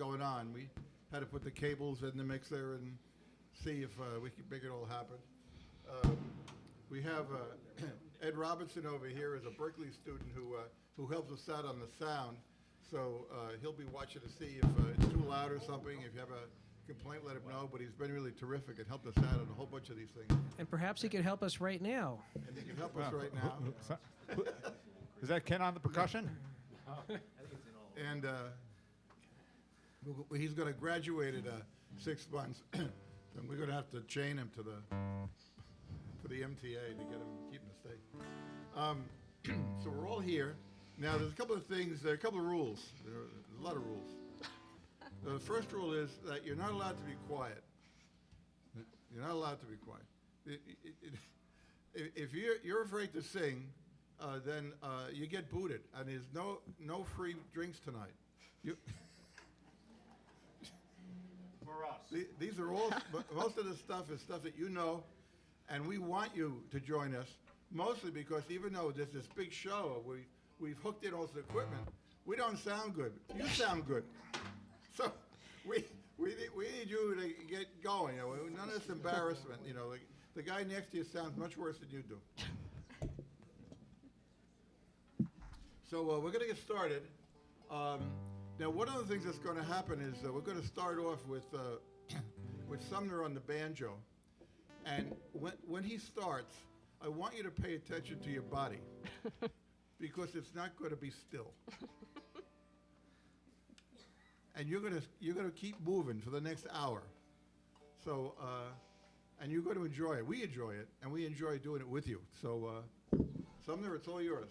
going on. We had to put the cables in the mixer and see if we could make it all happen. We have Ed Robinson over here is a Berkeley student who helps us out on the sound. So he'll be watching to see if it's too loud or something. If you have a complaint, let him know. But he's been really terrific and helped us out on a whole bunch of these things. And perhaps he could help us right now. And he can help us right now. Is that Ken on the percussion? And he's going to graduate in 6 months. And we're going to have to chain him to the MTA to get him keep him stay. So we're all here. Now, there's a couple of things, there are a couple of rules. There's a lot of rules. The first rule is that you're not allowed to be quiet. You're not allowed to be quiet. If you're afraid to sing, then you get booted, and there's no free drinks tonight. For us. These are all, most of the stuff is stuff that you know, and we want you to join us, mostly because even though there's this big show, we've hooked in all this equipment, we don't sound good. You sound good. So we need you to get going. None of this embarrassment. The guy next to you sounds much worse than you do. So we're going to get started. Now, one of the things that's going to happen is we're going to start off with Sumner on the banjo. And when he starts, I want you to pay attention to your body because it's not going to be still. And you're gonna keep moving for the next hour. So, and you're going to enjoy it. We enjoy it, and we enjoy doing it with you. So, Sumner, it's all yours.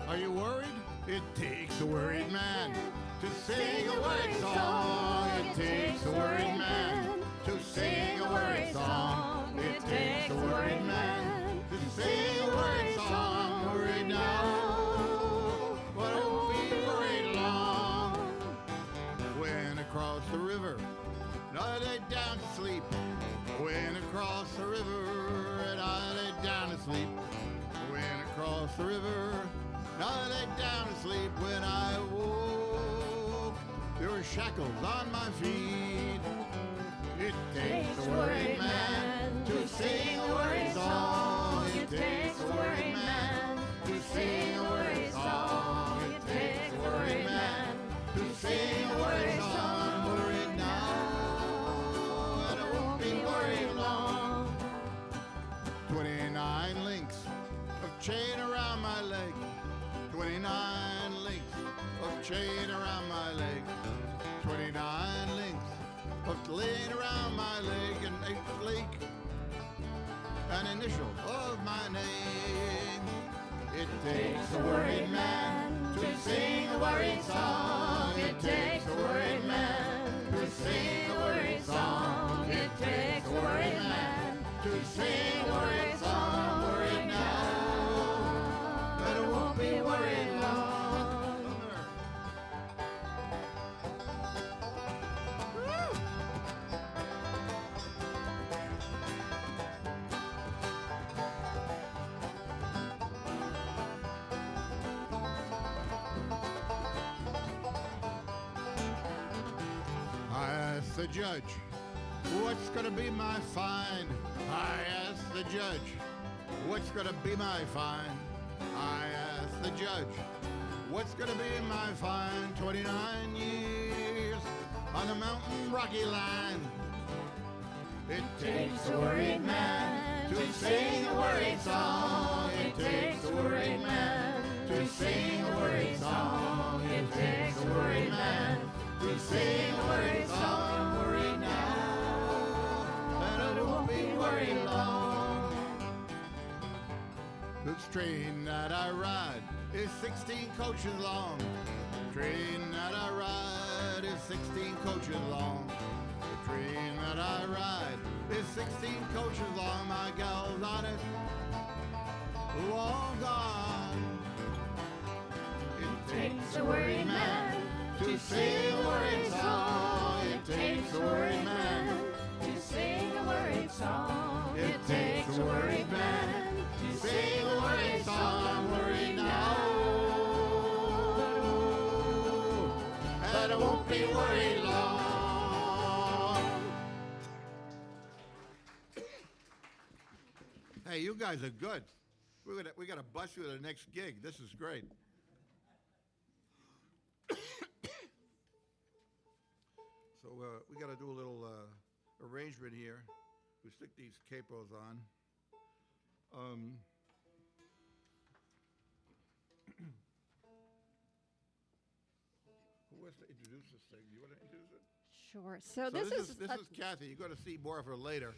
Are you worried? It takes a worried man to sing a worried song. It takes a worried man to sing a worried song. It takes a worried man to sing a worried song. Worried now, but it won't be worried long. When across the river, I lay down to sleep. When across the river, and I lay down to sleep. When across the river, I lay down to sleep. When I woke, there were shackles on my feet. It takes a worried man to sing a worried song. It takes a worried man to sing a worried song. It takes a worried man to sing a worried song. Worried now, and it won't be worried long. 29 links of chain around my leg. 29 links of chain around my leg. 29 links of chain around my leg. And a flake, an initial of my name. It takes a worried man to sing a worried song. It takes a worried man to sing a worried song. It takes a worried man to sing a worried song. Worried now, but it won't be worried long. I asked the judge, what's gonna be my fine? I asked the judge, what's gonna be my fine? I asked the judge, what's gonna be my fine? 29 years on the mountain rocky line. It takes a worried man to sing a worried song. It takes a worried man to sing a worried song. It takes a worried man to sing a worried song. Worried now, and it won't be worried long. The train that I ride is 16 coaches long. The train that I ride is 16 coaches long. The train that I ride is 16 coaches long. My gal's on it, long gone. It takes a worried man to sing a worried song. It takes a worried man to sing a worried song. It takes a worried man to sing a worried song. I'm worried now, but I won't be worried long. Hey, you guys are good. We gotta bust you to the next gig. This is great. So we gotta do a little arrangement here. We stick these capos on. Who wants to introduce this thing? You want to introduce it? Sure. So So this is this is Kathy. You're going to see more of her later,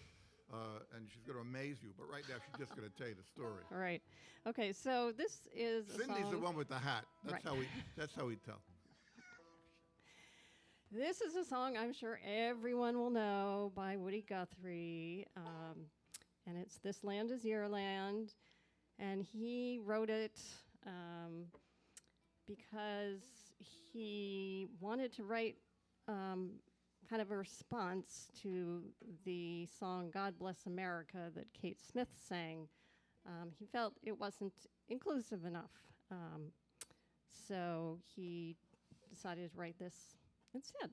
and she's going to amaze you. But right now, she's just going to tell you the story. all right. Okay, so this is a Cindy's the song. one with the hat. That's Right. That's how we tell. This is a song I'm sure everyone will know by Woody Guthrie, and it's "This Land Is Your Land," and he wrote it because he wanted to write kind of a response to the song "God Bless America" that Kate Smith sang. He felt it wasn't inclusive enough, so he decided to write this instead.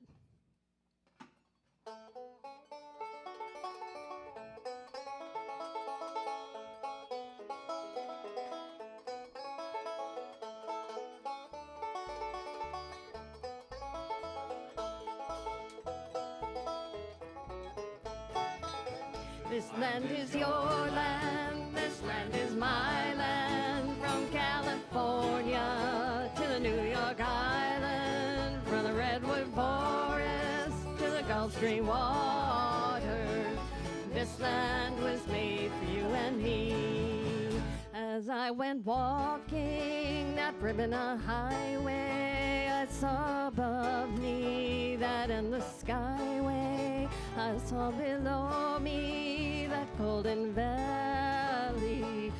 This land is your land, this land is my land, from California to the New York Island, from the Redwood Forest to the Gulf Stream waters. This land was made for you and me. As I went walking that ribbon of highway, I saw above me that endless skyway. I saw below me that golden valley.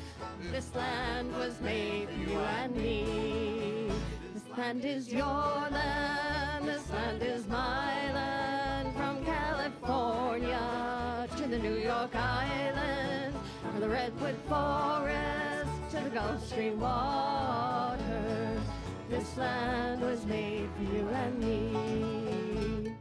This land was made for you and me. This land is your land, this land is my land, from California to the New York Island, from the Redwood Forest to the Gulf Stream waters. This land was made for you and me.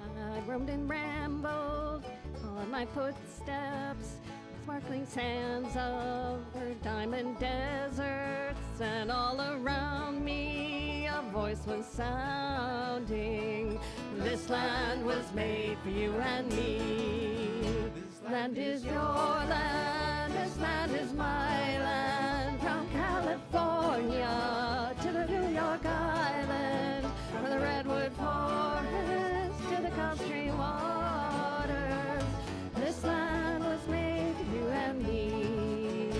I roamed and rambled, followed my footsteps, sparkling sands of her diamond deserts, and all around me a voice was sounding. This land was made for you and me. This land is your land, this land is my land, from California to the New York Island, from the Redwood Forest to the Gulf Stream waters. This land was made for you and me.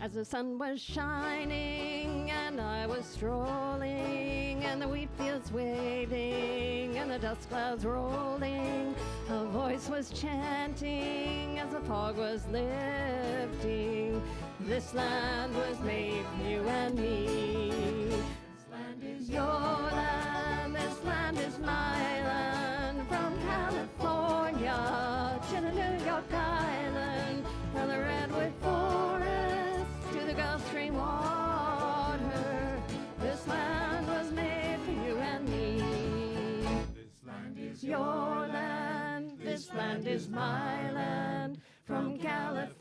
As the sun was shining and I was strolling, and the wheat fields waving and the dust clouds rolling, a voice was chanting as the fog was lifting. This land was made for you and me. This land is your land, this land is my land, from California to the New York Island, from the Redwood Forest to the Gulf Stream water. This land was made for you and me. This land is your land, this land is my land, from California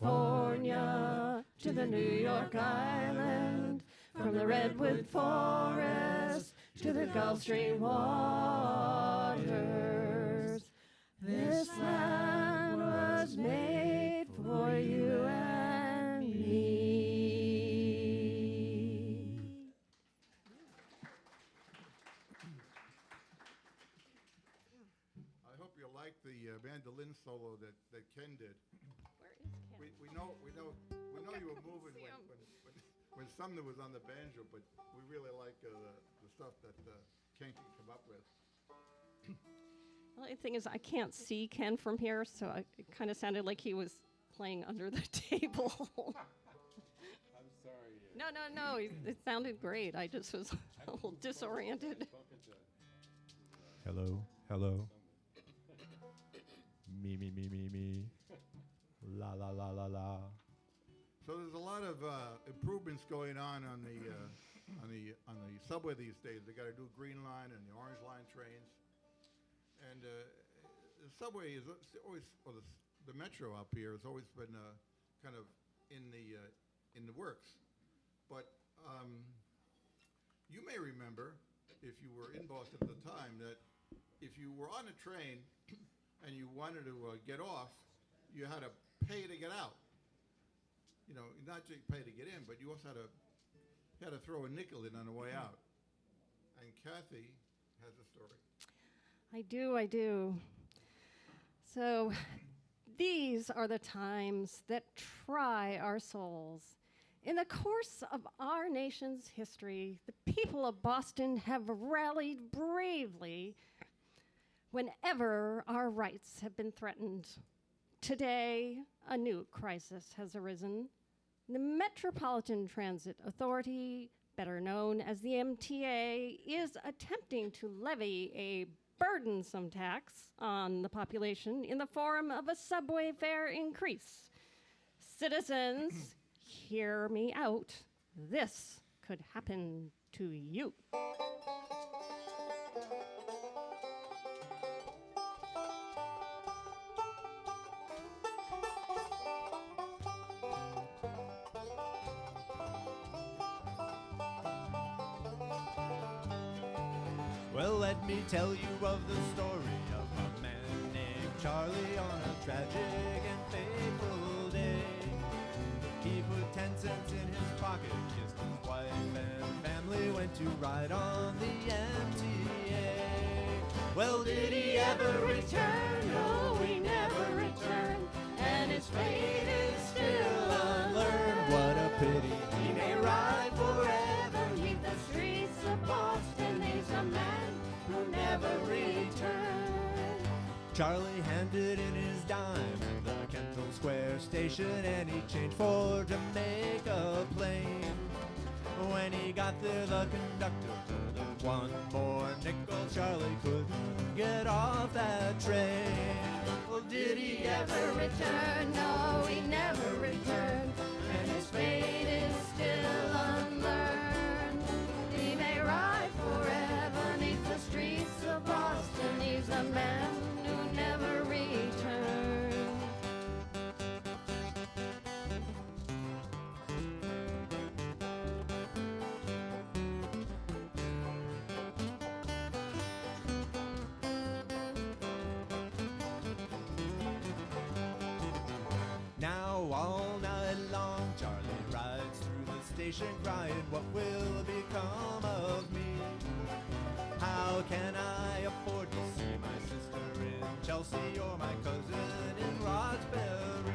to the New York Island, from the redwood forest to the Gulf Stream waters. This land was made for you and me. I hope you like the mandolin solo that Ken did. Where is Ken? We know you were moving when Sumner was on the banjo, but we really like the stuff that Ken can come up with. Well, the thing is, I can't see Ken from here, so it kind of sounded like he was playing under the table. I'm sorry. No, it sounded great. I just was a little disoriented. Hello. Me. La la la la la. So there's a lot of improvements going on the subway these days. They got a new green line and the orange line trains, and the subway is always, or the metro up here has always been kind of in the works. But you may remember, if you were in Boston at the time, that if you were on a train and you wanted to get off, you had to pay to get out. You know, not just pay to get in, but you also had to throw a nickel in on the way out. And Kathy has a story. I do. So these are the times that try our souls. In the course of our nation's history, the people of Boston have rallied bravely whenever our rights have been threatened. Today, a new crisis has arisen. The Metropolitan Transit Authority, better known as the MTA, is attempting to levy a burdensome tax on the population in the form of a subway fare increase. Citizens, hear me out. This could happen to you. Well, let me tell you of the story of a man named Charlie on a tragic and fateful day. He put 10 cents in his pocket, kissed his wife and family, went to ride on the MTA. Well, did he ever return? No, he never returned, and his fate is still unlearned. What a pity. He may ride forever neath the streets of Boston. He's a man who never returned. Charlie handed in his dime at the Kenton Square station, and he changed for Jamaica Plain. When he got there, the conductor told him one more nickel. Charlie couldn't get off that train. Well, did he ever return? No, he never returned, and his fate is still unlearned. He may ride forever neath the streets of Boston. He's a man who never returned. Now all night long Charlie rides through the station crying, what will become of me? How can I afford to see my sister in Chelsea or my cousin in Roxbury?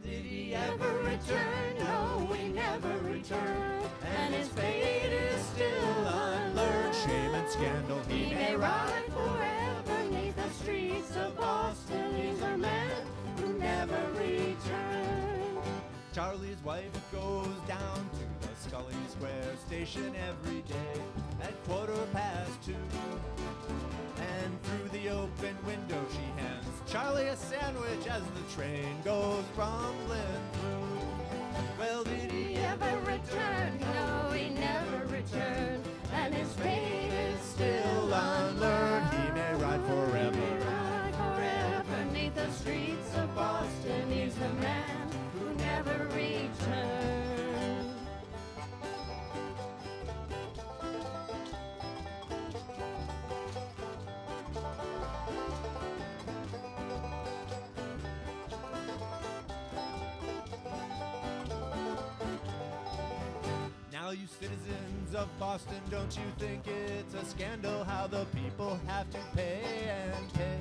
Did he ever return? No, he never returned, and his fate is still unlearned. Shame and scandal, he may ride forever neath the streets of Boston. He's a man who never returned. Charlie's wife goes down to the Scully Square station every day at 2:15. And through the open window she hands Charlie a sandwich as the train goes rumbling through. Well, did he ever return? No, he never returned, and his fate is still unlearned. He may ride forever neath the streets of Boston. He's the man who never returned. Citizens of Boston, don't you think it's a scandal how the people have to pay and pay?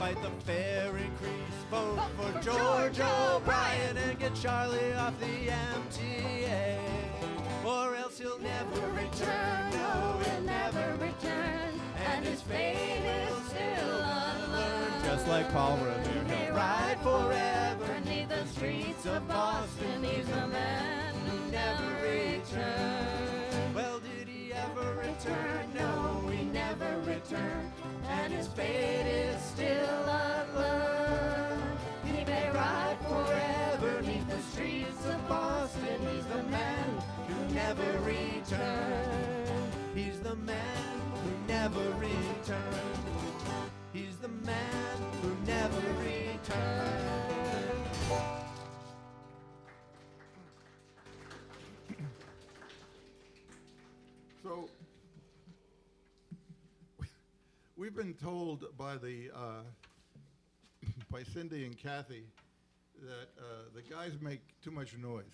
Fight the fare increase, vote for George O'Brien and get Charlie off the MTA. Or else he'll never return, no, he'll never return, and his fate is still unlearned. Just like Paul Revere, he'll ride forever beneath the streets of Boston. He's the man who never returned. Well, did he ever return? No, he never returned, and his fate is still unlearned. He may ride forever beneath the streets of Boston. He's the man who never returned. He's the man who never returned. He's the man who never returned. So, we've been told by the by Cindy and Kathy that the guys make too much noise.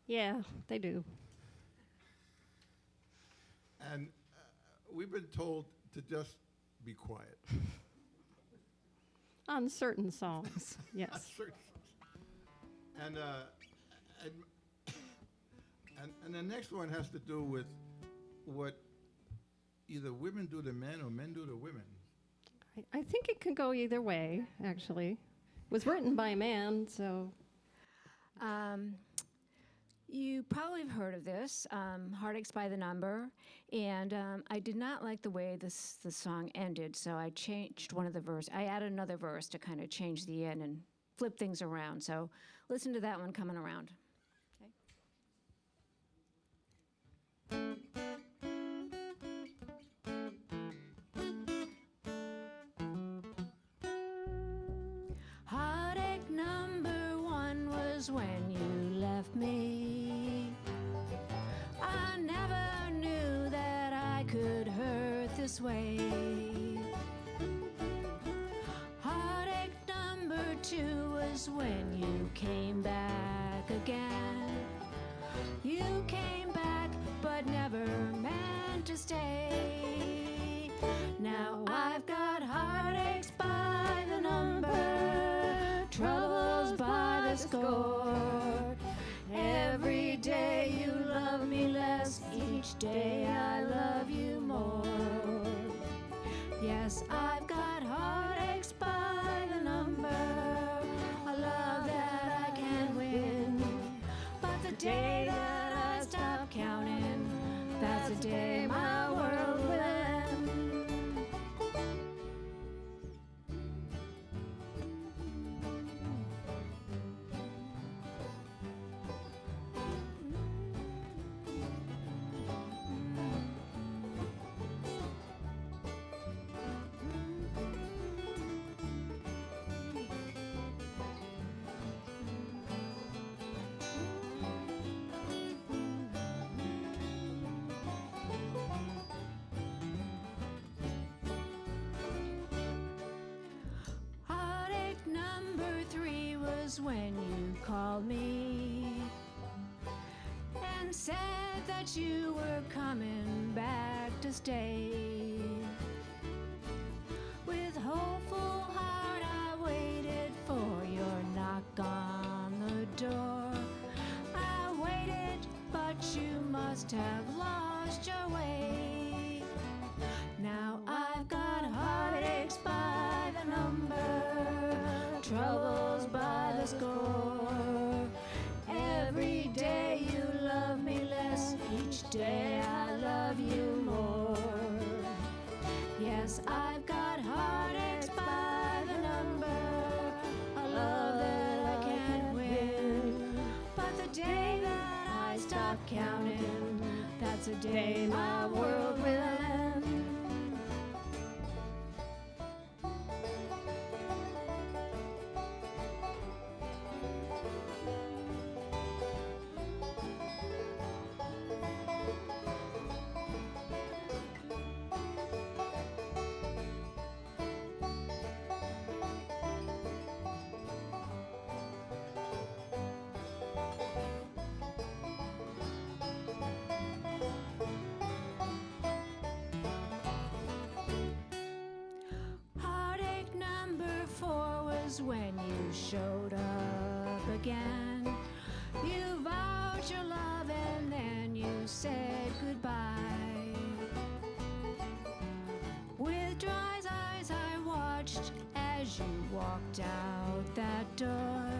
Yeah, they do. And we've been told to just be quiet. On certain songs, yes. And the next one has to do with what either women do to men or men do to women. I think it can go either way, actually. It was written by a man, so. You probably have heard of this, Heartaches by the Number, and I did not like the way the song ended, so I changed one of the verses. I added another verse to kind of change the end and flip things around. So listen to that one coming around. Heartache number one was when you left me. I never knew that I could hurt this way. Heartache number two was when you came back again. You came back but never meant to stay. Now I've got heartaches by the number, troubles by the score. Every day you love me less, each day I love you more. Yes, I've got heartaches by the number, a love that I can't win. But the day that I stop counting, that's the day my world will end. Heartache number three was when you called me and said that you were coming back to stay. With hopeful heart I waited for your knock on the door. I waited, but you must have lost your way. Now I've got heartaches by the number, troubles by the score. Every day you love me less, each day I love you more. Yes, I've got heartaches by the number, a love that I can't win. But the day that I stop counting, that's the day my world will end. was when you showed up again. You vowed your love and then you said goodbye. With dry eyes I watched as you walked out that door.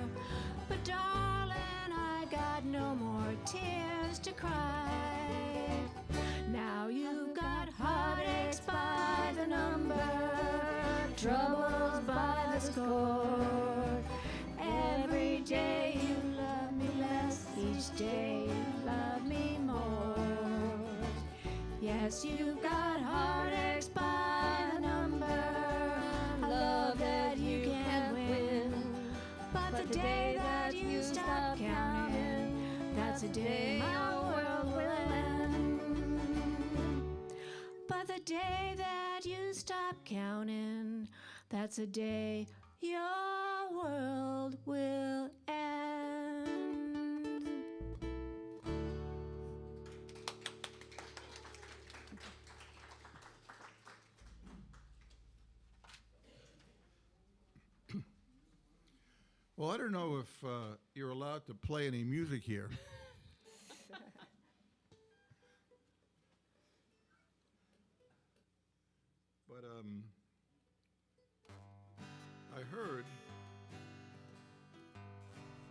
But darling, I got no more tears to cry. Now you've got heartaches by the number, troubles by the score. Every day you love me less, each day you love me more. Yes, you've got heartaches by the number, love that you can't win. But the day that you stop counting, that's the day my world will end. But the day that you stop counting, that's the day your world will end. Well, I don't know if you're allowed to play any music here. But I heard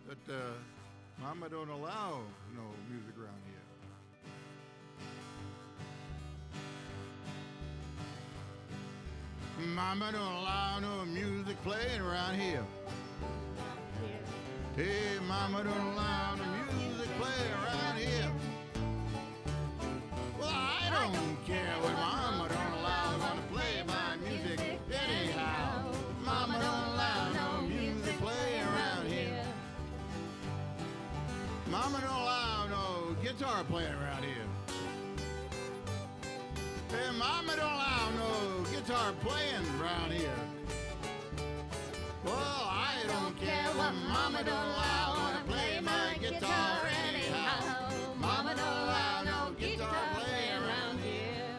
that Mama don't allow no music around here. Mama don't allow no music playing around here. Hey, Mama don't allow no music playing around here. Well, I don't care what Mama don't allow. I'm gonna play my music anyhow. Mama don't allow no music playing around here. Mama don't allow no guitar playing around here. Hey, Mama don't allow no guitar playing around here. Well, I don't care what Mama don't allow. I wanna play my guitar anyhow. Mama don't allow no guitar playing around here.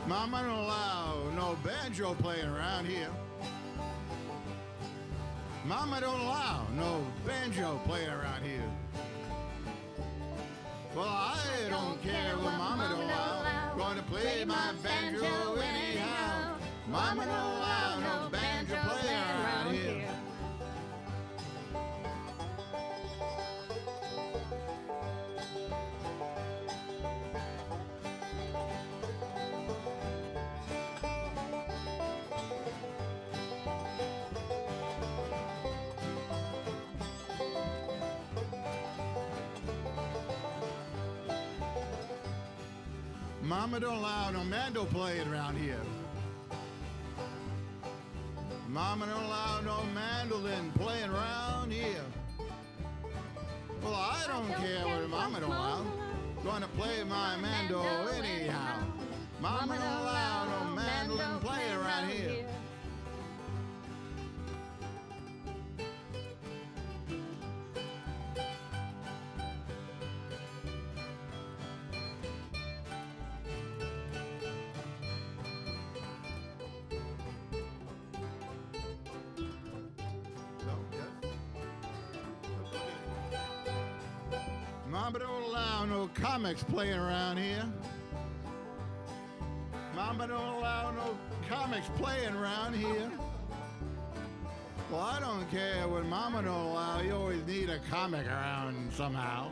Mama don't allow no banjo playing around here. Mama don't allow no banjo playing around here. Well, I don't care what Mama don't allow. Going to play my banjo anyhow. Mama don't allow no banjo playing around here. Mama don't allow no mandolin playing around here. Mama don't allow no mandolin playing around here. Well, I don't care what Mama don't allow. Gonna play my mando anyhow. Mama don't allow no mandolin playing around here. Mama don't allow no comics playing around here. Mama don't allow no comics playing around here. Well, I don't care what Mama don't allow. You always need a comic around somehow.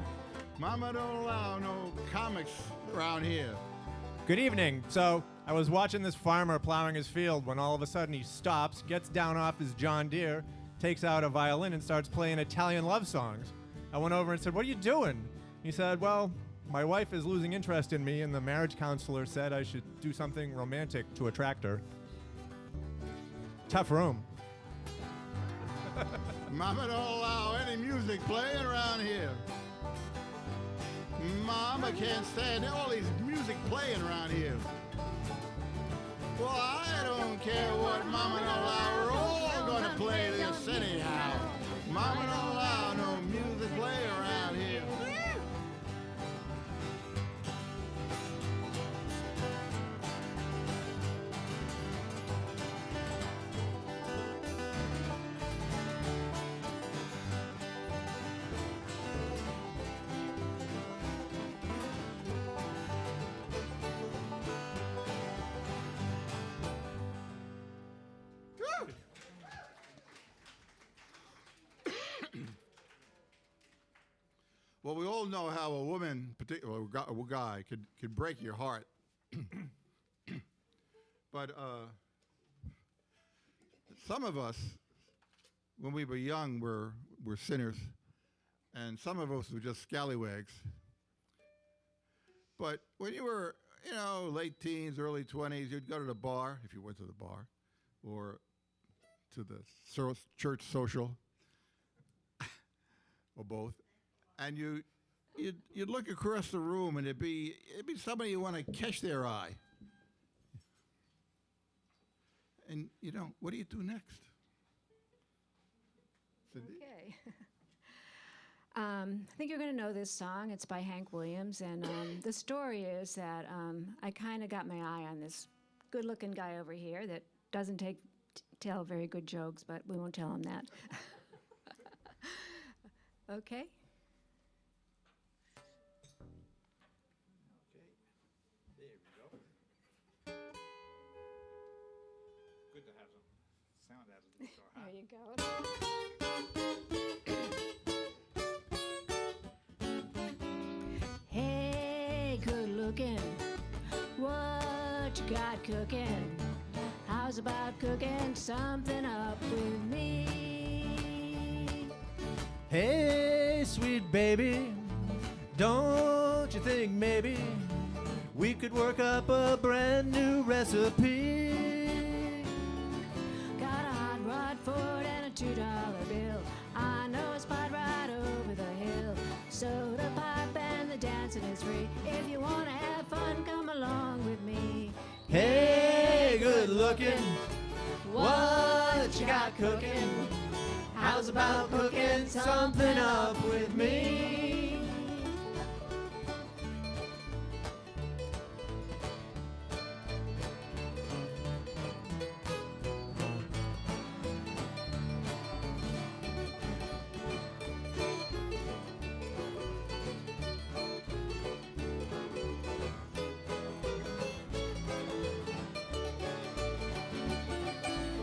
Mama don't allow no comics around here. Good evening. So I was watching this farmer plowing his field when all of a sudden he stops, gets down off his John Deere, takes out a violin and starts playing Italian love songs. I went over and said, "What are you doing?" He said, "Well, my wife is losing interest in me and the marriage counselor said I should do something romantic to attract her." Tough room. Mama don't allow any music playing around here. Mama can't stand all these music playing around here. Well, I don't care what Mama don't allow. We're all gonna play this anyhow. Mama don't allow no music play around here. Well, we all know how a woman, particularly a guy, could break your heart. But some of us, when we were young, were sinners, and some of us were just scallywags. But when you were, late teens, early 20s, you'd go to the bar, if you went to the bar, or to the church social, or both. And you'd look across the room, and it'd be somebody you want to catch their eye. And what do you do next? Cindy? Okay. I think you're going to know this song. It's by Hank Williams, and the story is that I kind of got my eye on this good-looking guy over here that doesn't tell very good jokes, but we won't tell him that. Okay. Good to have some sound out of the guitar. Huh? There you go. Hey, good looking, what you got cooking? How's about cooking something up with me? Hey, sweet baby, don't you think maybe we could work up a brand new recipe? Got a hot rod Ford and a $2 bill. I know a spot right over the hill. Soda pipe and the dancing is free. If you wanna have fun, come along with me. Hey, good looking, what you got cooking? How's about cooking something up with me?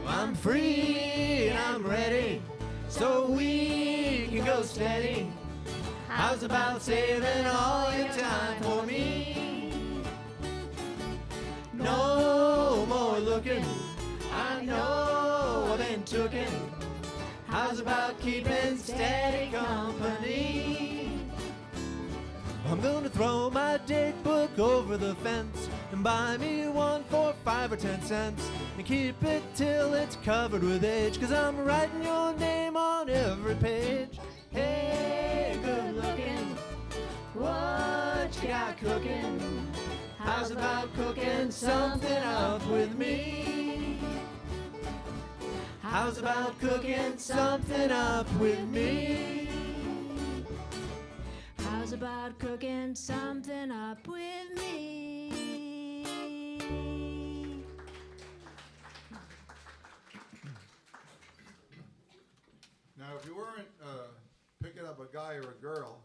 I'm free and I'm ready, so we can go steady. How's about saving all your time for me? No more looking, I know I've been tooken. How's about keeping steady company? I'm gonna throw my date book over the fence and buy me one for 5 or 10 cents and keep it till it's covered with age, 'cause I'm writing your name on every page. Hey, good looking, what you got cooking? How's about cooking something up with me? How's about cooking something up with me? How's about cooking something up with me? Now, if you weren't picking up a guy or a girl,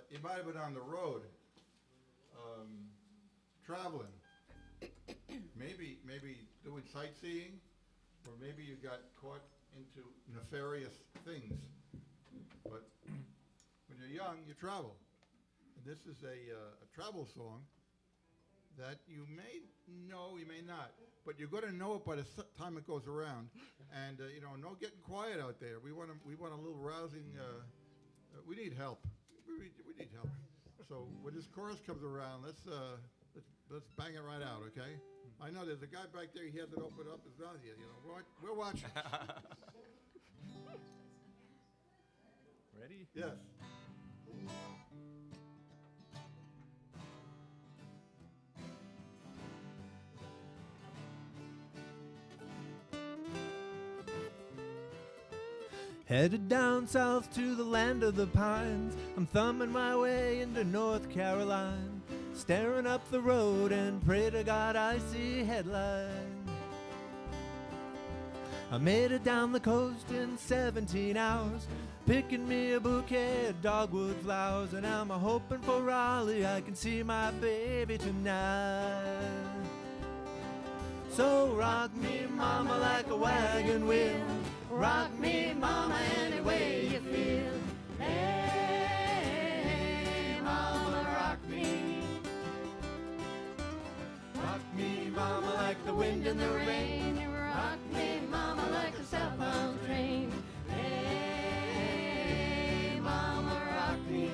you might have been on the road, traveling, maybe doing sightseeing, or maybe you got caught into nefarious things. But when you're young, you travel. And this is a travel song that you may know, you may not, but you're going to know it by the time it goes around. And no getting quiet out there. We want a little rousing. We need help. We need help. So when this chorus comes around, let's bang it right out, okay? I know there's a guy back there. He hasn't opened up his mouth yet. We're watching. Ready? Yes. Headed down south to the land of the pines, I'm thumbing my way into North Carolina, staring up the road and pray to God I see headlines. I made it down the coast in 17 hours, picking me a bouquet of dogwood flowers, and I'm hoping for Raleigh I can see my baby tonight. So rock me, mama, like a wagon wheel. Rock me, mama, any way you feel. Hey, mama, rock me. Rock me, mama, like the wind and the rain. Rock me, mama, like a southbound train. Hey, mama, rock me.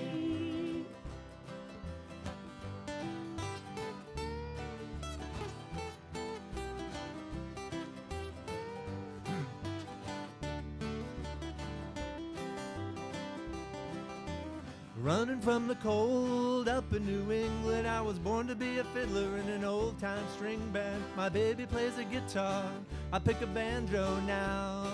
Running from the cold up in New England, I was born to be a fiddler in an old-time string band. My baby plays a guitar, I pick a banjo now.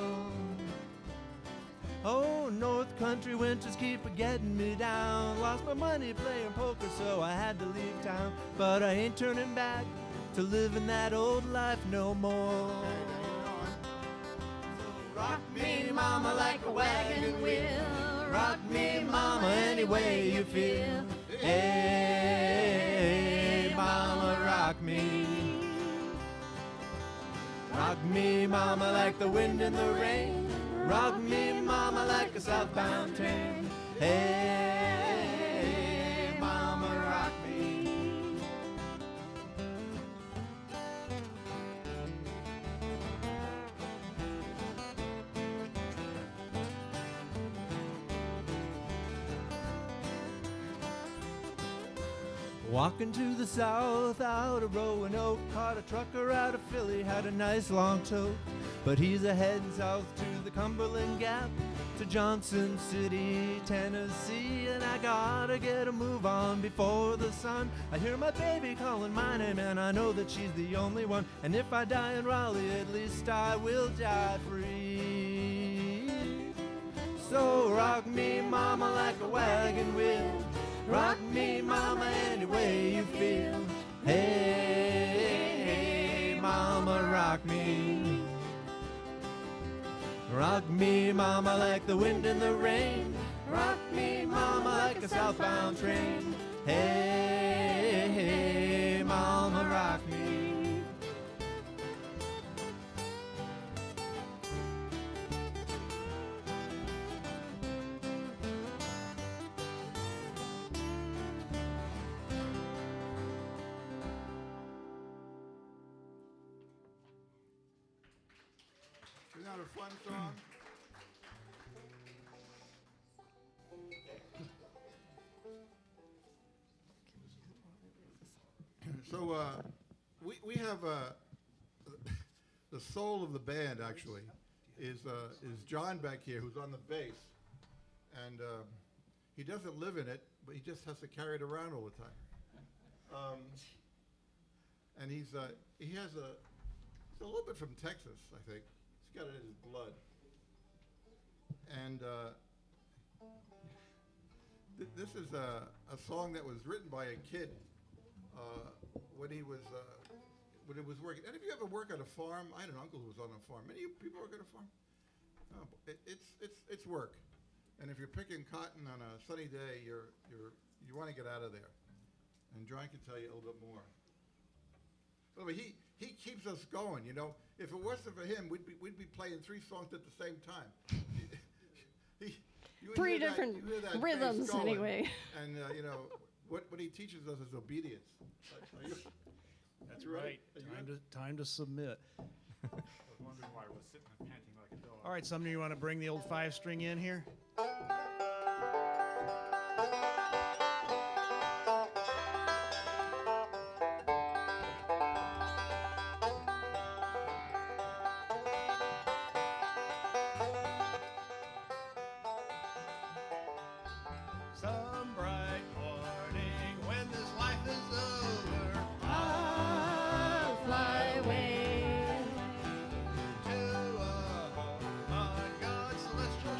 Oh, North Country winters keep getting me down. Lost my money playing poker, so I had to leave town. But I ain't turning back to living that old life no more. Rock me, mama, like a wagon wheel. Rock me, mama, any way you feel. Hey, mama, rock me. Rock me, mama, like the wind and the rain. Rock me, mama, like a southbound train. Hey, mama, rock me. Walking to the south out of Roanoke, caught a trucker out of Philly, had a nice long tote. But he's a heading south to the Cumberland Gap, to Johnson City, Tennessee. And I gotta get a move on before the sun. I hear my baby calling my name and I know that she's the only one. And if I die in Raleigh, at least I will die free. So rock me, mama, like a wagon wheel. Rock me, mama, any way you feel. Hey, mama, rock me. Rock me, mama, like the wind and the rain. Rock me, mama, like a southbound train. Hey, mama, rock me. Isn't that a fun song? So we have the soul of the band actually is John back here, who's on the bass, and he doesn't live in it, but he just has to carry it around all the time. And he has a little bit from Texas, I think. He's got it in his blood. And this is a song that was written by a kid when he was working. Any of you ever work on a farm? I had an uncle who was on a farm. Many of you people work on a farm? Oh, it's work. And if you're picking cotton on a sunny day, you want to get out of there. And John can tell you a little bit more. By the way, he keeps us going. You know, if it wasn't for him, we'd be playing 3 songs at the same time. You 3 different rhythms anyway. And you know what he teaches us is obedience. That's right. Time to submit. I was wondering why I was sitting and panting like a dog. All right, Sumner, you want to bring the old 5-string in here? Some bright morning when this life is over, I'll fly away to a home on God's celestial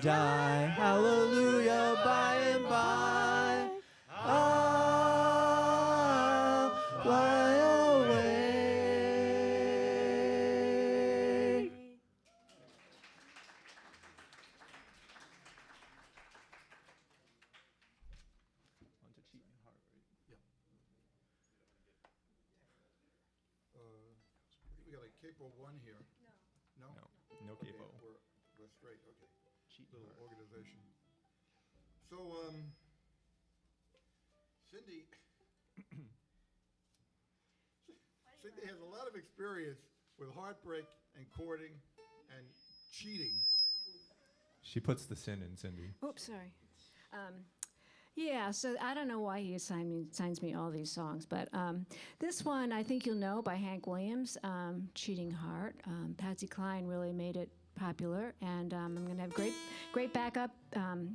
die. Hallelujah, by and by. I'll fly away. I think we got a capo one here. No. No? No Okay, capo. we're straight, okay. Little organization. So, Cindy, Cindy has a lot of experience with heartbreak and courting and cheating. She puts the sin in, Cindy. Oops, sorry. Yeah, so I don't know why he signs me all these songs, but this one I think you'll know by Hank Williams, "Cheating Heart." Patsy Cline really made it popular, and I'm going to have great backup.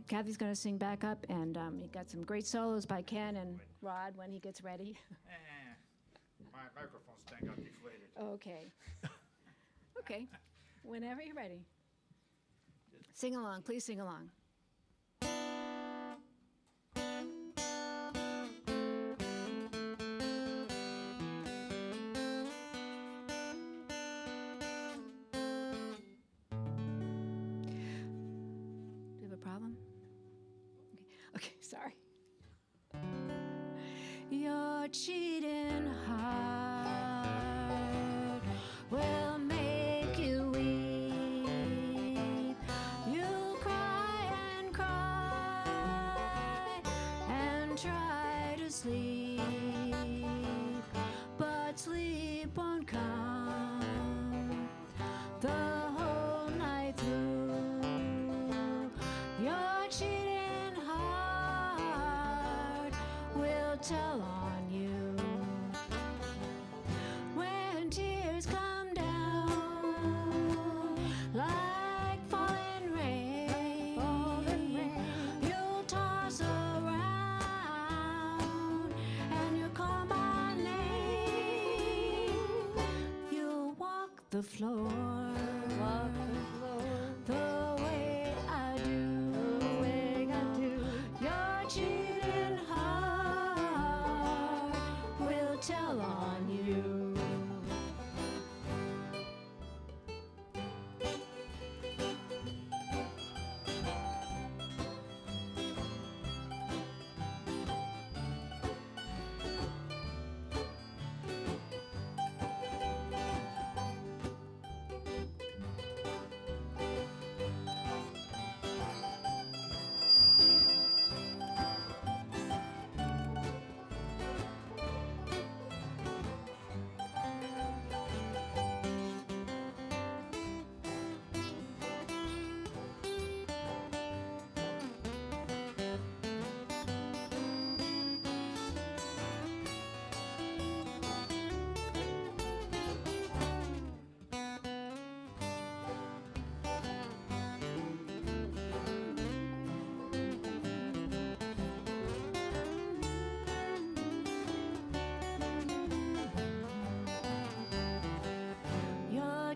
Kathy's going to sing backup, and you got some great solos by Ken and Rod when he gets ready. My microphone stand got deflated. Okay. Okay, whenever you're ready. Sing along, please sing along. Problem? Okay, sorry. Your cheating heart will make you weep. You'll cry and cry and try to sleep, but sleep won't come the whole night through. Your cheating heart will tell on you when tears come down like falling rain. You'll toss around and you'll call my name. You'll walk the floor. The way I do. Your cheating heart will tell on you.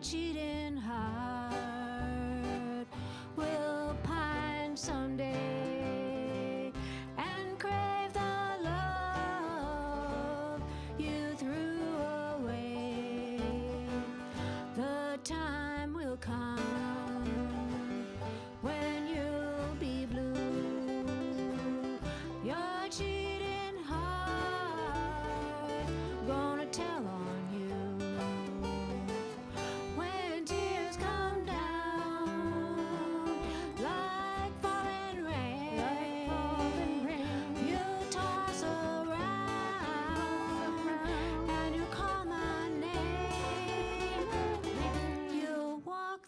Cheating heart will pine someday and crave the love you threw away. The time will come when you'll be blue. Your cheating heart gonna tell on you.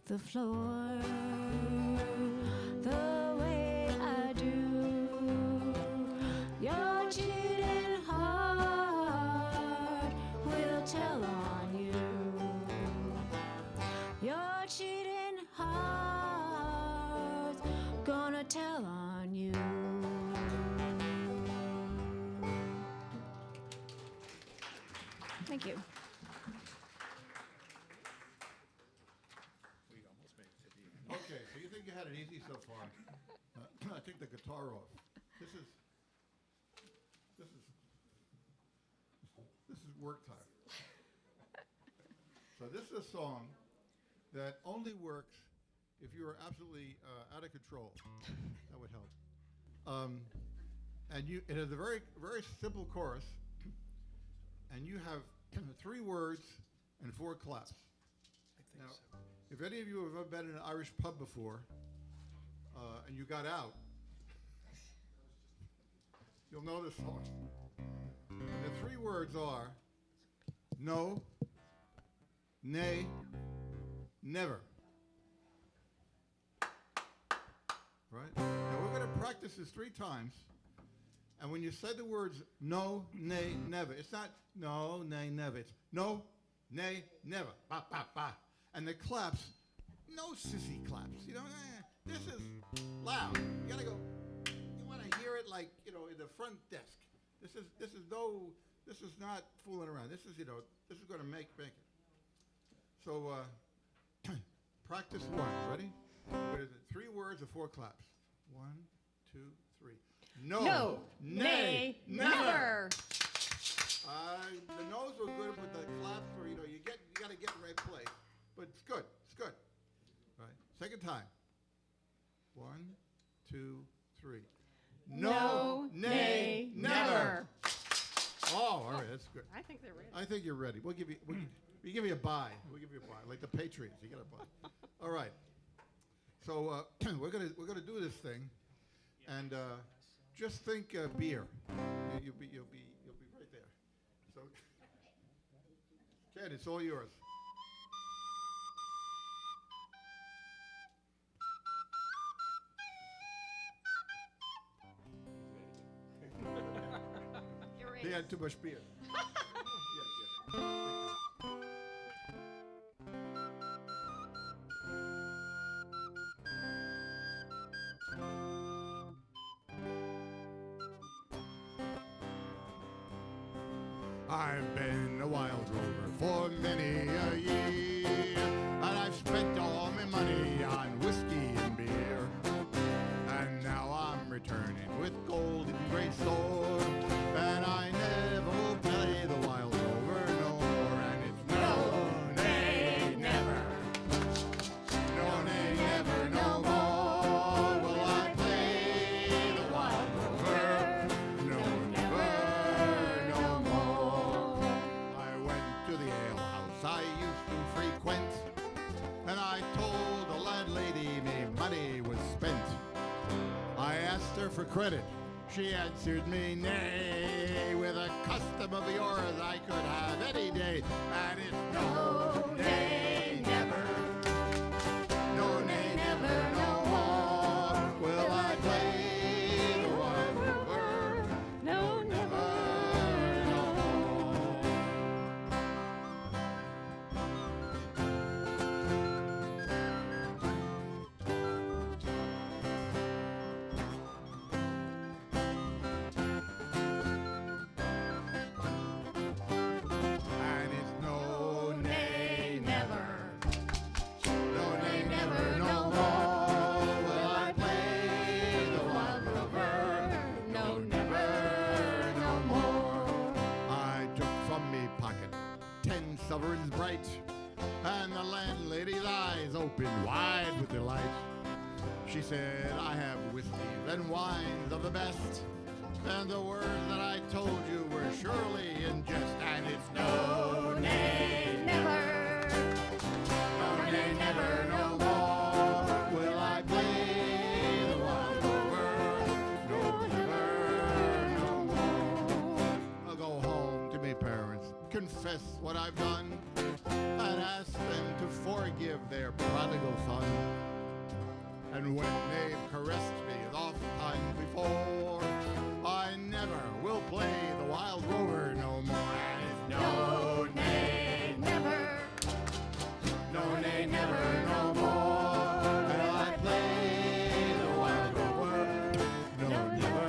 The floor the way I do. Your cheating heart will tell on you. Your cheating heart's gonna tell on you. Thank you. Okay, so you think think you had it easy so far. I take the guitar off. This is work time. So this is a song that only works if you are absolutely out of control. That would help. And it has a very, very simple chorus, and you have 3 words and 4 claps. Now, if any of you have ever been in an Irish pub before, and you got out, you'll know this song. The 3 words are no, nay, never. Right? Now we're going to practice this 3 times. And when you say the words no, nay, never, it's not no, nay, never. It's no, nay, never. Ba, ba, ba. And the claps, no sissy claps. You know, this is loud. You got to go, you want to hear it like, in the front desk. This is not fooling around. This is going to make it. So practice 1. Ready? What is it? 3 words or 4 claps. 1, 2, 3. No, nay, never. The no's were good, but the claps were, you got to get in the right place. But it's good. It's good. All right. Second time. 1, 2, 3. No, nay, never. Oh, all right, that's good. I think they're ready. I think you're ready. We give you a bye. We'll give you a bye, like the Patriots. You get a bye. All right. So we're gonna do this thing, and just think beer. You'll be right there. So, Ken, it's all yours. He had too much beer. Yeah. I've been a wild rover for many a year, and I've spent all my money on whiskey and beer. And now I'm returning with gold and great store, and I never will play the wild rover no more. And it's no, nay, never. No, nay, never, no more will I play the wild rover. No, never, no more. I went to the alehouse I used to frequent, and I told the landlady me money was spent. I asked her for credit. She answered me, nay, with a custom of yours I could have any day. And it's no, nay, never. No, nay, never, no more will I play the wild rover. No, never. No more. And it's no, nay, never. No, nay, never, no more will I play the wild rover. No, never, no more. I took from me pocket 10 sovereigns bright, and the landlady's eyes opened wide with delight. She said, I have whiskeys and wines of the best, and the words that I told you were surely in jest. And it's no, nay, Never. no, nay, never, no more will I play the wild rover. No, never, no more. I'll go home to my parents, confess what I've done, and ask them to forgive their prodigal son. And when they've caressed me the oft time before, I never will play the wild rover no more. And it's no, nay, Never. no, nay, never, no more will I play the wild rover. No, never,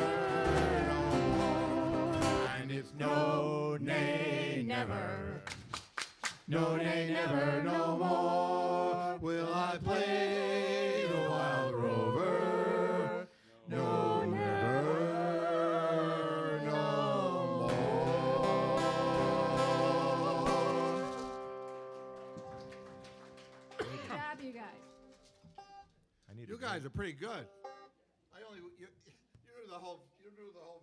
no more. And it's no, nay, never. No, nay, never, no more will I play the wild me to You do. guys are pretty good. You do the whole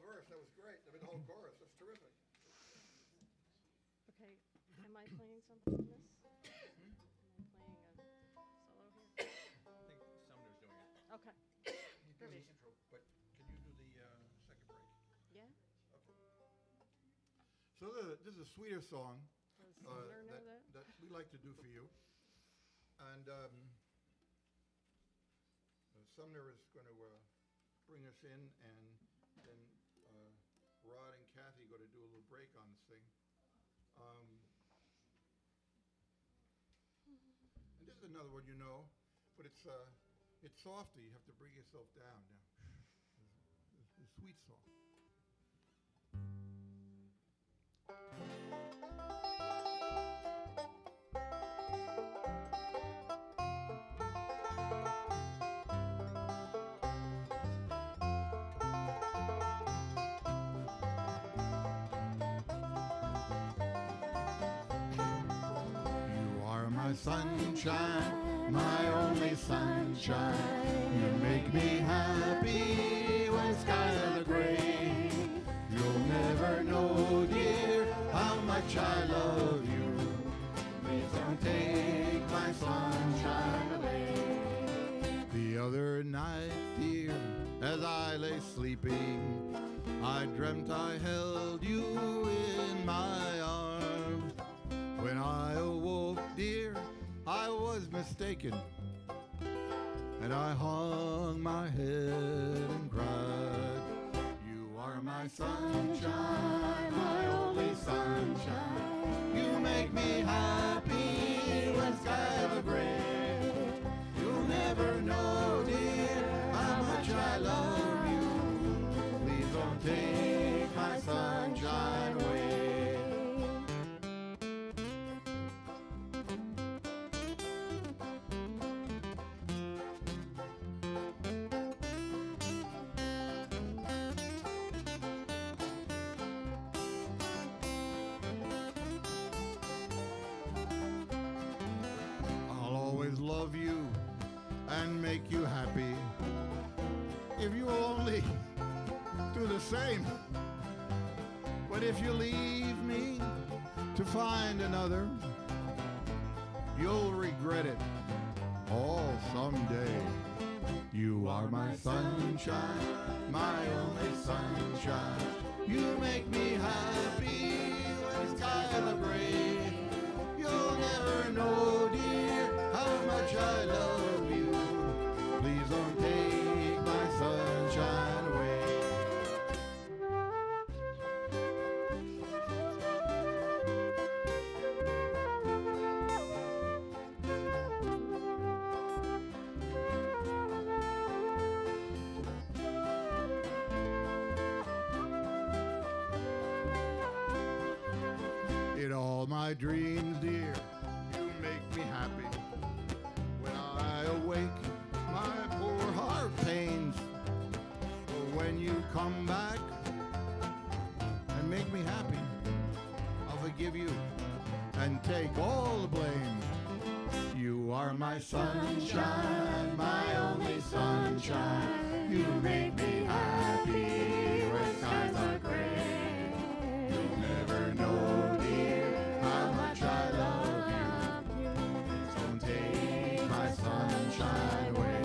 verse. That was great. I mean, the whole chorus. That's terrific. Okay, am I playing something on this? Am I playing a solo here? I think Sumner's doing it. Okay. You do the intro, but can you do the second break? Yeah? So this is a sweeter song Does Sumner know that? that we like to do for you. And Sumner is going to bring us in, and then Rod and Kathy are going to do a little break on this thing. And this is another one, you know, but it's softer. You have to bring yourself down now. It's a sweet song. You are my sunshine, my only sunshine. You make me happy when skies are gray. You'll never know, dear, how much I love you. Please don't take my sunshine away. The other night, dear, as I lay sleeping, I dreamt I held you in my arms. When I awoke, dear, I was mistaken, and I hung my head and cried. You are my sunshine, my only sunshine. You make me happy when skies are gray. You'll never know, dear, how much I love you. Please don't take my sunshine away. I'll always love you and make you happy if you only do the same. But if you leave me to find another, you'll regret it all someday. You are my sunshine, my only sunshine. You make me happy when skies are gray. You'll never know, dear, how much I love you. Please don't take my sunshine away. In all my dreams, dear, you make me happy. When I awake, my poor heart pains. But when you come back and make me happy, I'll forgive you and take all the blame. You are my sunshine, my only sunshine. You make me happy when skies are gray. You'll never know, dear, how much I love you. Please don't take my sunshine away.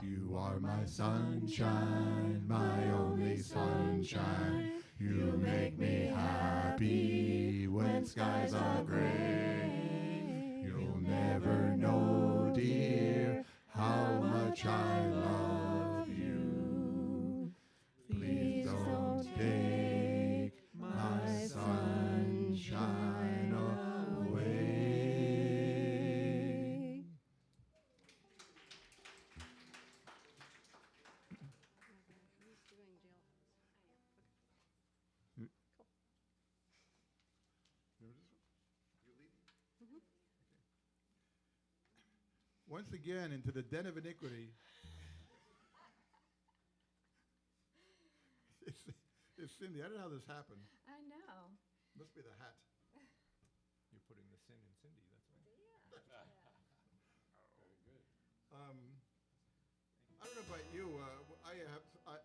You are my sunshine, my only sunshine. You make me happy when skies are gray. You'll never know, dear, how much I love you. Please don't take my sunshine away. Who's doing jail? Once again, into the den of iniquity. It's Cindy. I don't know how this happened. I know. Must be the hat. You're putting the sin in Cindy, that's why. Yeah. Um,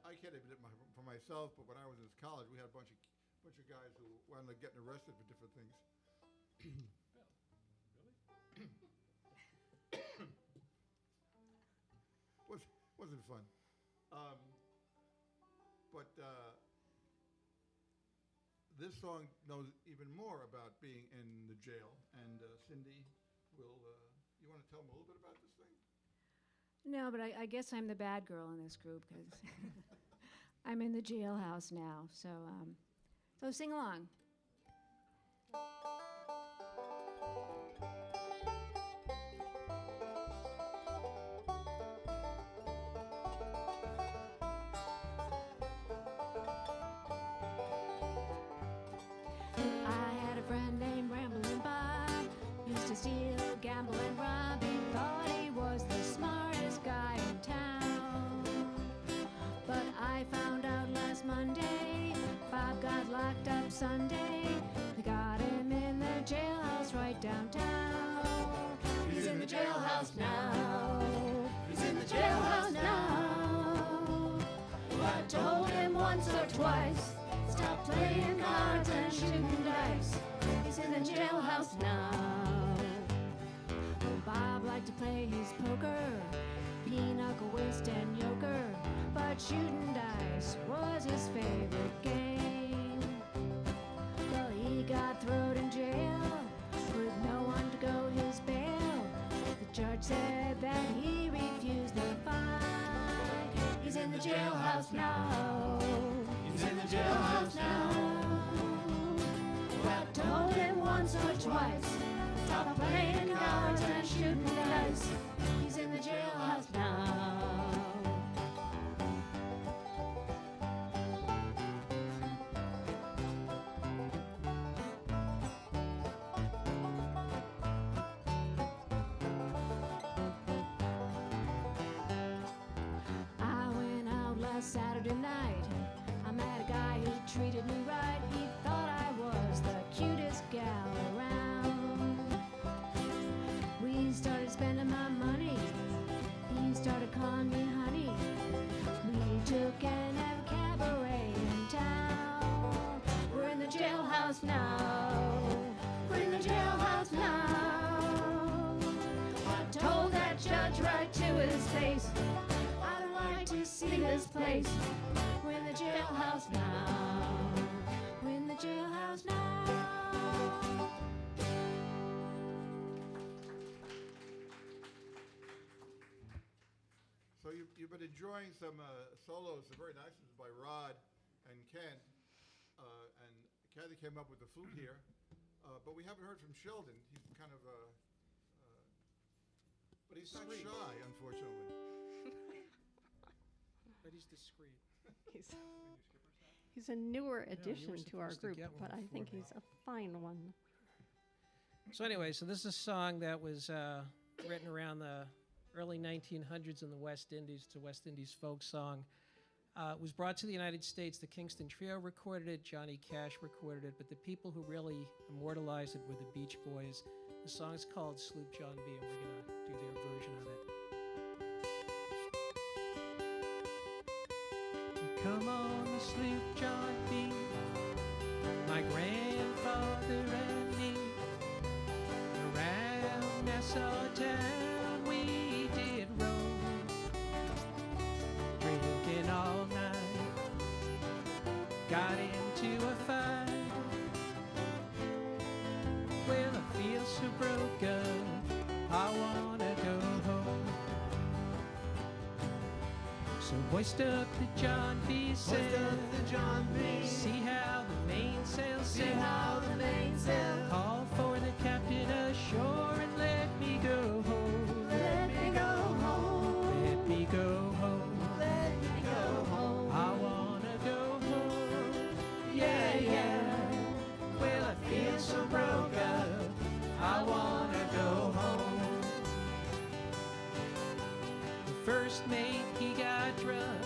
I can't admit it for myself, but when I was in college, we had a bunch of guys who wound up getting arrested for different things. Wasn't fun. But this song knows even more about being in the jail. And Cindy, you want to tell them a little bit about this thing? No, but I guess I'm the bad girl in this group because I'm in the jailhouse now. So sing along. I had a friend named Ramblin' Bob, used to steal, gamble, and rob. He thought he was the smartest guy in town. But I found out last Monday, Bob got locked up Sunday. They got him in the jailhouse right downtown. He's in the jailhouse now. He's in the jailhouse now. I told him once or twice, stop playing cards and shooting dice. He's in the jailhouse now. Oh, Bob liked to play his poker, pinochle, whist, and euchre, but shooting dice was his favorite game. Well, he got thrown in jail with no one to go his bail. The judge said that he refused the fine. He's in the jailhouse now. He's in the jailhouse now. I told him once or twice, stop playing cards and shooting dice. He's in the jailhouse now. I went out last Saturday night. I met a guy who treated me right. He thought I was the cutest gal around. We started spending my money. He started calling me honey. We took an every cabaret in town. We're in the jailhouse now. We're in the jailhouse now. I told that judge right to his face, I don't like to see this place. We're in the jailhouse now. We're in the jailhouse now. So you've been enjoying some solos, some very nice ones by Rod and Ken. And Kathy came up with the flute here. But we haven't heard from Sheldon. He's kind of, but he's not shy, unfortunately. But he's discreet. He's a newer you addition were to our supposed to group, get one but I think before me. he's a fine one. So anyway, this is a song that was written around the early 1900s in the West Indies. It's a West Indies folk song. It was brought to the United States. The Kingston Trio recorded it. Johnny Cash recorded it. But the people who really immortalized it were the Beach Boys. The song's called Sloop John B., and we're going to do their version of it. Come on the sloop, John B., my grandfather and me. Around Nassau town we did roam, drinking all night, got into a fight. Well, I feel so broke up, I wanna go home. So hoist up the John B. sail, see how the mainsail sail, call for the captain ashore and let me go home. Let me go home. Let me go home. Let me go home. I wanna go home. Yeah, yeah. Well, I feel so broke up, I wanna go home. The first mate, he got drunk.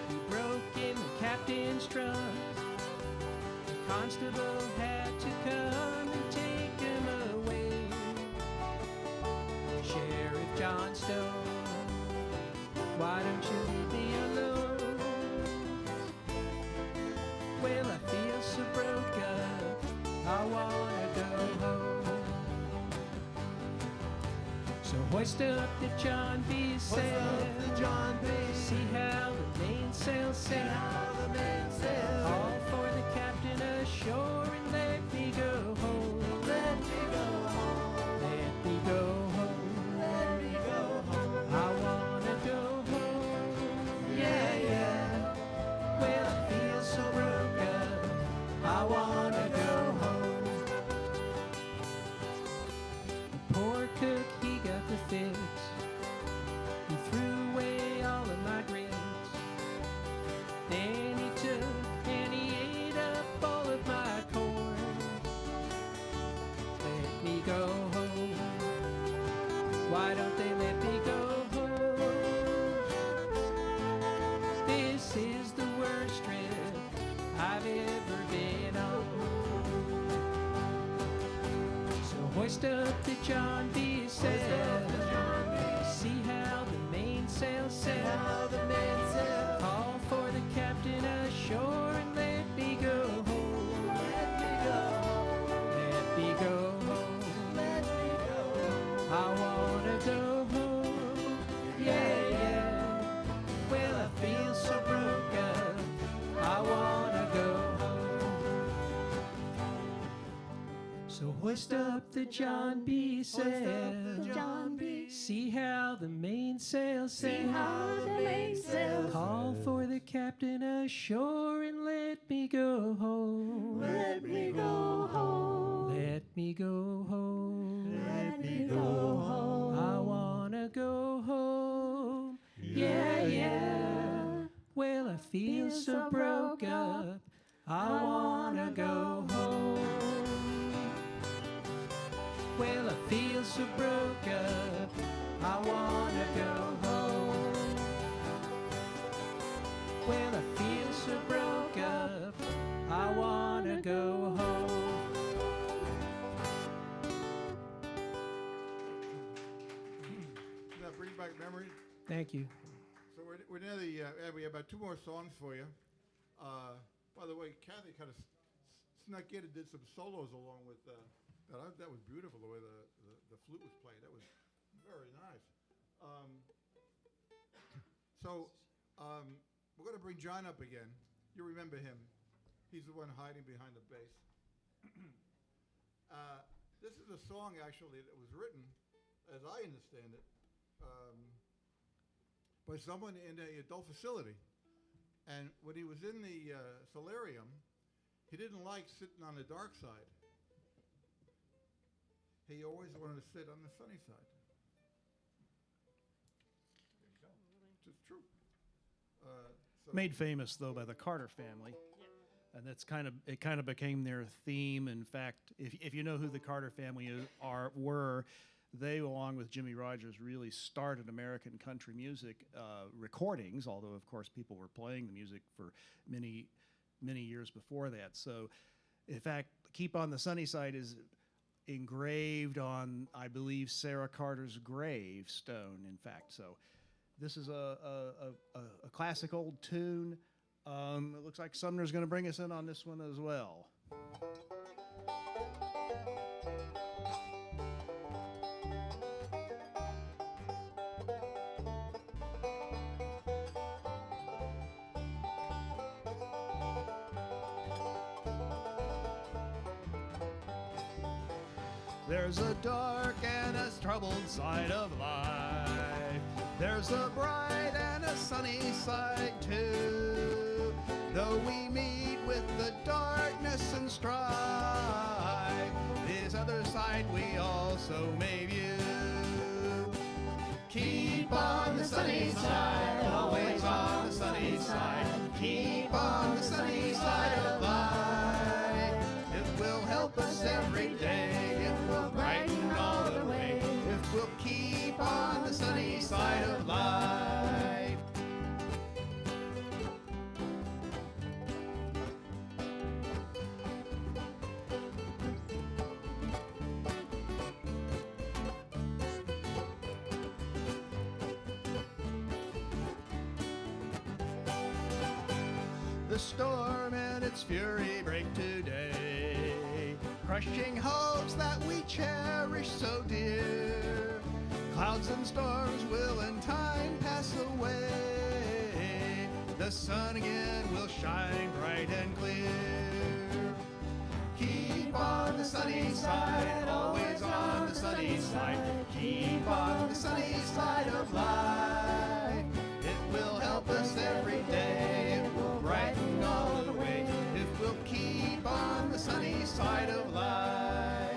He broke in the captain's trunk. The constable had to come and take him away. Sheriff John Stone, why don't you leave me alone? hoist up the John B. sail. See how the mainsail sail. Call for the captain ashore and let me go home. Let me go home. Let me go home. Let me go home. I wanna go home. Yeah, yeah. Well, I feel so broke up. I wanna go home. The poor cook, he got the fix. He threw away all of my grits. Then he took and he ate up all of my corn. Let me go home. Why don't they let me go home? This is the worst trip I've ever been on. So hoist up the John B. sail. See how the mainsail sail. Call for the captain ashore and let me go home. Let me go home. Let me go home. Let me go home. I wanna go home. Yeah, yeah. Well, I feel so broke up. I wanna go home. So hoist up the John B. sail. See how the mainsail sail. Call for the captain ashore and let me go home. Let me go home. Let me go home. Let me go home. I wanna go home. Yeah, yeah. Well, I feel so broke up. I wanna go home. Well, I feel so broke up. I wanna go home. Well, I feel so broke up. I wanna go home. That brings back memories. Thank you. So we're near the, we have about 2 more songs for you. By the way, Kathy kind of snuck in and did some solos along with that was beautiful, the way the flute was played. That was very nice. We're going to bring John up again. You remember him. He's the one hiding behind the bass. This is a song, actually, that was written, as I understand it, by someone in an adult facility. And when he was in the solarium, he didn't like sitting on the dark side. He always wanted to sit on the sunny side. It's true. Made famous though by the Carter family, and that's it kind of became their theme. In fact, if you know who the Carter family were, they, along with Jimmy Rogers, really started American country music recordings. Although of course people were playing the music for many years before that. So, in fact, "Keep on the Sunny Side" is engraved on, I believe, Sarah Carter's gravestone, in fact. So this is a classic old tune. It looks like Sumner's going to bring us in on this one as well. There's a dark and a troubled side of life. There's a bright and a sunny side too. Though we meet with the darkness and strife, this other side we also may view. Keep on the sunny side, always on the sunny side. Keep on the sunny side of life. It will help us every day. Brighten all the way if we'll keep on the sunny side of life. The storm and its fury break today, crushing hopes that we cherish so dear. Clouds and storms will in time pass away. The sun again will shine bright and clear. Keep on the sunny side, always on the sunny side. Keep on the sunny side of life. It will help us every day. It will brighten all the way. If we'll keep on the sunny side of life.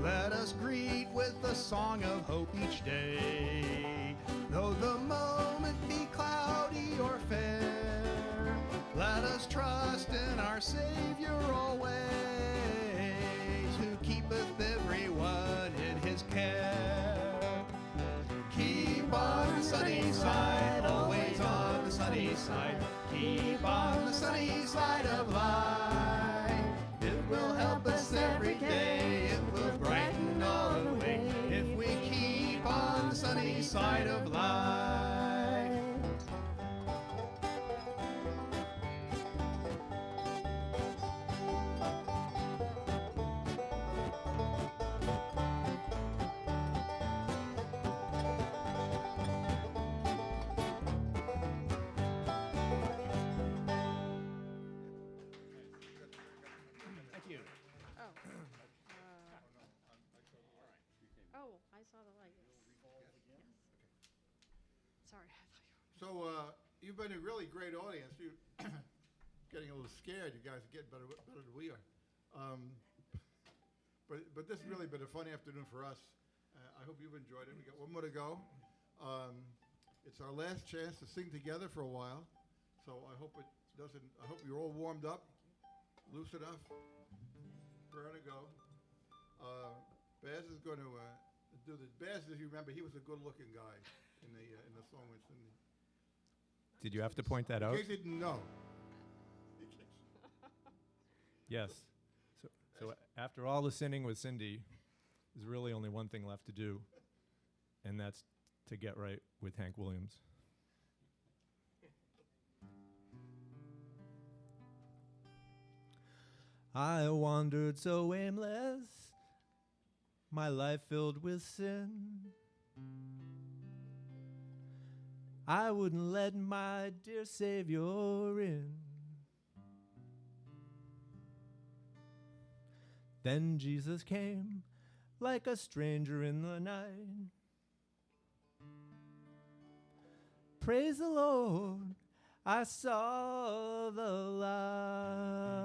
Let us greet with a song of hope each day. Though the moment be cloudy or fair, let us trust in our Savior always, who keepeth everyone in his care. Keep on the sunny side, always on the sunny side. Keep on the sunny side of life. It will help us every day. It will brighten all the way if we keep on the sunny side of life. Thank you. Oh, I saw the light. Yes. Sorry, I thought you were. So you've been a really great audience. You're getting a little scared. You guys are getting better than we are. But this has really been a fun afternoon for us. I hope you've enjoyed it. We got one more to go. It's our last chance to sing together for a while. So I hope you're all warmed up, loose enough, ready to go. Baz is going to do the. Baz, as you remember, he was a good-looking guy in the song with Cindy. Did you have to point that In out? case you didn't know. Yes. So after all the sinning with Cindy, there's really only one thing left to do, and that's to get right with Hank Williams. I wandered so aimless, my life filled with sin. I wouldn't let my dear Savior in. Then Jesus came like a stranger in the night. Praise the Lord, I saw the light.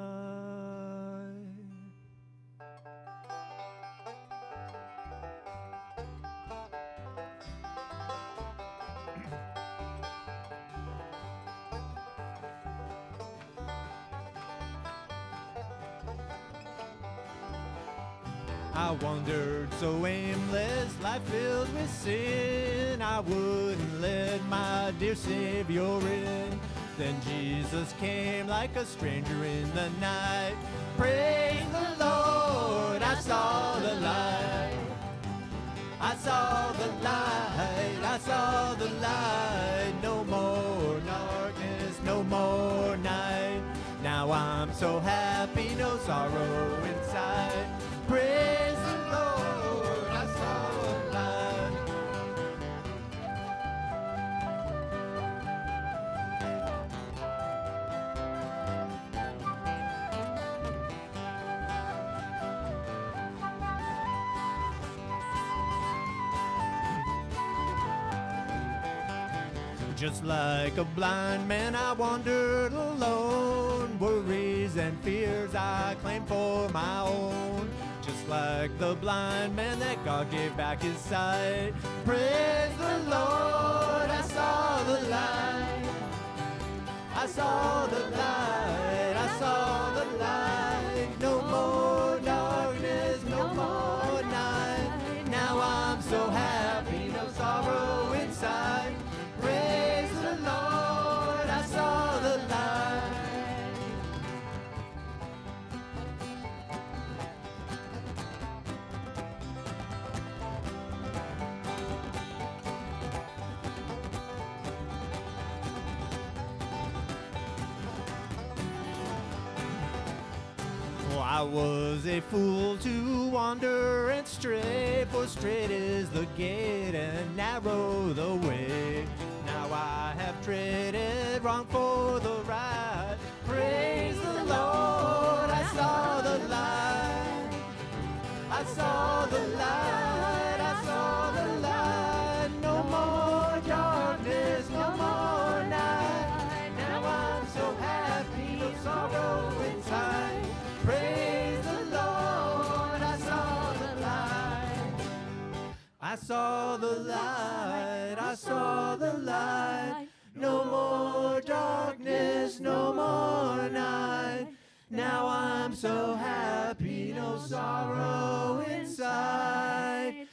I wandered so aimless, life filled with sin. I wouldn't let my dear Savior in. Then Jesus came like a stranger in the night. Praise the Lord, I saw the light. I saw the light, I saw the light. No more darkness, no more night. Now I'm so happy, no sorrow inside. Praise the Lord, I saw the light. Just like a blind man, I wandered alone. Worries and fears I claimed for my own. Just like the blind man that God gave back his sight. Praise the Lord, I saw the light. I saw the light, I saw the light. No more darkness, no more night. Now I'm so happy, no sorrow inside. Praise the Lord, I saw the light. was a fool to wander and stray, for straight is the gate and narrow the way. Now I have traded wrong for the right. Praise the Lord, I saw the light. I saw the light, I saw the light. No more darkness, no more night. Now I'm so happy, no sorrow inside. Praise the Lord, I saw the light. I saw the light, I saw the light. No more darkness, no more night. Now I'm so happy, no sorrow inside.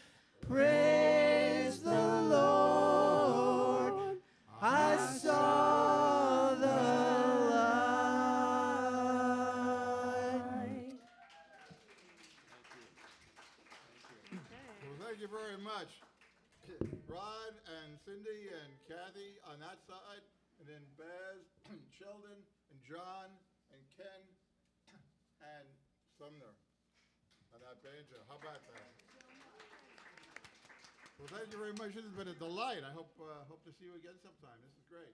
Praise the Lord, I saw the light. Well, thank you very much. Rod and Cindy and Kathy on that side, and then Baz, Sheldon, and John, and Ken, and Sumner on that banjo. How about that? Well, thank you very much. This has been a delight. I hope to see you again sometime. This is great.